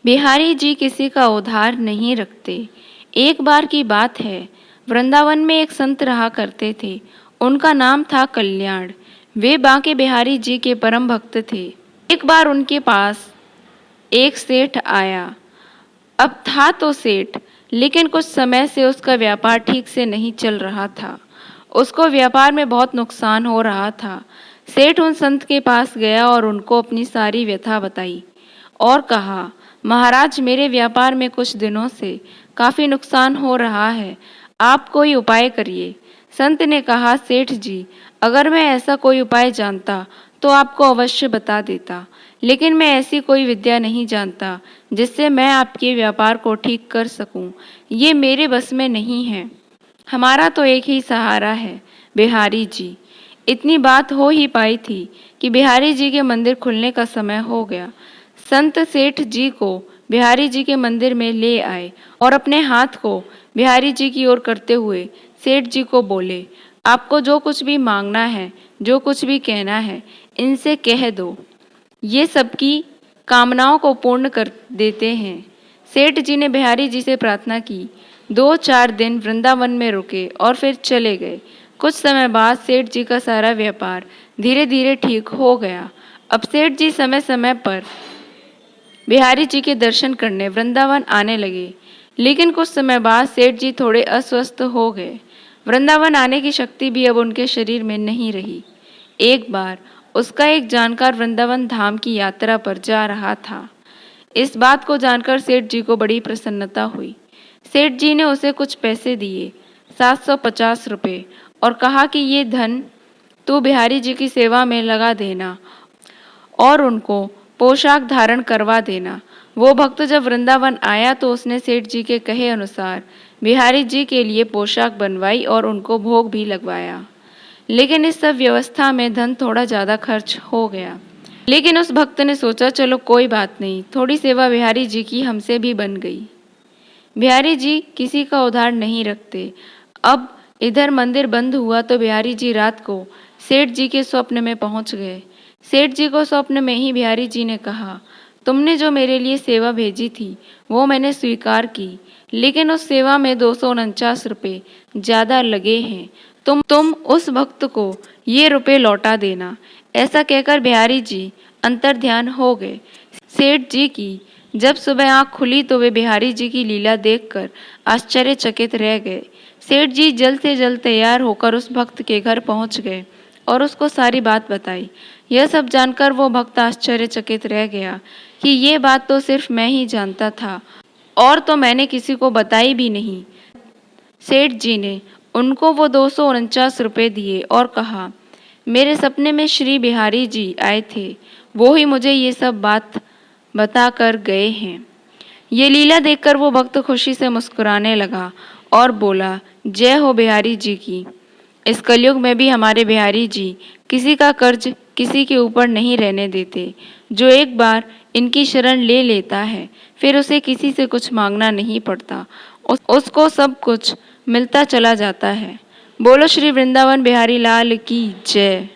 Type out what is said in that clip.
बिहारी जी किसी का उधार नहीं रखते। एक बार की बात है, वृंदावन में एक संत रहा करते थे। उनका नाम था कल्याण। वे बांके बिहारी जी के परम भक्त थे। एक बार उनके पास एक सेठ आया। अब था तो सेठ, लेकिन कुछ समय से उसका व्यापार ठीक से नहीं चल रहा था। उसको व्यापार में बहुत नुकसान हो रहा था। सेठ उन संत के पास गया और उनको अपनी सारी व्यथा बताई और कहा, महाराज, मेरे व्यापार में कुछ दिनों से काफ़ी नुकसान हो रहा है। आप कोई उपाय करिए। संत ने कहा, सेठ जी, अगर मैं ऐसा कोई उपाय जानता तो आपको अवश्य बता देता, लेकिन मैं ऐसी कोई विद्या नहीं जानता जिससे मैं आपके व्यापार को ठीक कर सकूं। ये मेरे बस में नहीं है। हमारा तो एक ही सहारा है, बिहारी जी। इतनी बात हो ही पाई थी कि बिहारी जी के मंदिर खुलने का समय हो गया। संत सेठ जी को बिहारी जी के मंदिर में ले आए और अपने हाथ को बिहारी जी की ओर करते हुए सेठ जी को बोले, आपको जो कुछ भी मांगना है, जो कुछ भी कहना है, इनसे कह दो। ये सबकी कामनाओं को पूर्ण कर देते हैं। सेठ जी ने बिहारी जी से प्रार्थना की। 2-4 दिन वृंदावन में रुके और फिर चले गए। कुछ समय बाद सेठ जी का सारा व्यापार धीरे धीरे ठीक हो गया। अब सेठ जी समय समय पर बिहारी जी के दर्शन करने वृंदावन आने लगे, लेकिन कुछ समय बाद सेठ जी थोड़े अस्वस्थ हो गए। वृंदावन आने की शक्ति भी अब उनके शरीर में नहीं रही। एक बार उसका एक जानकार वृंदावन धाम की यात्रा पर जा रहा था। इस बात को जानकर सेठ जी को बड़ी प्रसन्नता हुई। सेठ जी ने उसे कुछ पैसे दिए, 750 रुपये, और कहा कि ये धन तू बिहारी जी की सेवा में लगा देना और उनको पोशाक धारण करवा देना। वो भक्त जब वृंदावन आया तो उसने सेठ जी के कहे अनुसार बिहारी जी के लिए पोशाक बनवाई और उनको भोग भी लगवाया। लेकिन इस सब व्यवस्था में धन थोड़ा ज़्यादा खर्च हो गया। लेकिन उस भक्त ने सोचा, चलो कोई बात नहीं, थोड़ी सेवा बिहारी जी की हमसे भी बन गई। बिहारी जी किसी का उधार नहीं रखते। अब इधर मंदिर बंद हुआ तो बिहारी जी रात को सेठ जी के स्वप्न में पहुंच गए। सेठ जी को स्वप्न में ही बिहारी जी ने कहा, तुमने जो मेरे लिए सेवा भेजी थी वो मैंने स्वीकार की, लेकिन उस सेवा में 249 रुपये ज़्यादा लगे हैं। तुम उस भक्त को ये रुपये लौटा देना। ऐसा कहकर बिहारी जी अंतर्ध्यान हो गए। सेठ जी की जब सुबह आंख खुली तो वे बिहारी जी की लीला देखकर आश्चर्यचकित रह गए। सेठ जी जल्द से जल्द तैयार होकर उस भक्त के घर पहुंच गए और उसको सारी बात बताई। यह सब जानकर वो भक्त आश्चर्यचकित रह गया कि ये बात तो सिर्फ मैं ही जानता था और तो मैंने किसी को बताई भी नहीं। सेठ जी ने उनको वो 249 रुपये दिए और कहा, मेरे सपने में श्री बिहारी जी आए थे, वो ही मुझे ये सब बात बता कर गए हैं। ये लीला देखकर वो भक्त खुशी से मुस्कुराने लगा और बोला, जय हो बिहारी जी की। इस कलयुग में भी हमारे बिहारी जी किसी का कर्ज किसी के ऊपर नहीं रहने देते। जो एक बार इनकी शरण ले लेता है फिर उसे किसी से कुछ मांगना नहीं पड़ता, उसको सब कुछ मिलता चला जाता है। बोलो श्री वृंदावन बिहारी लाल की जय।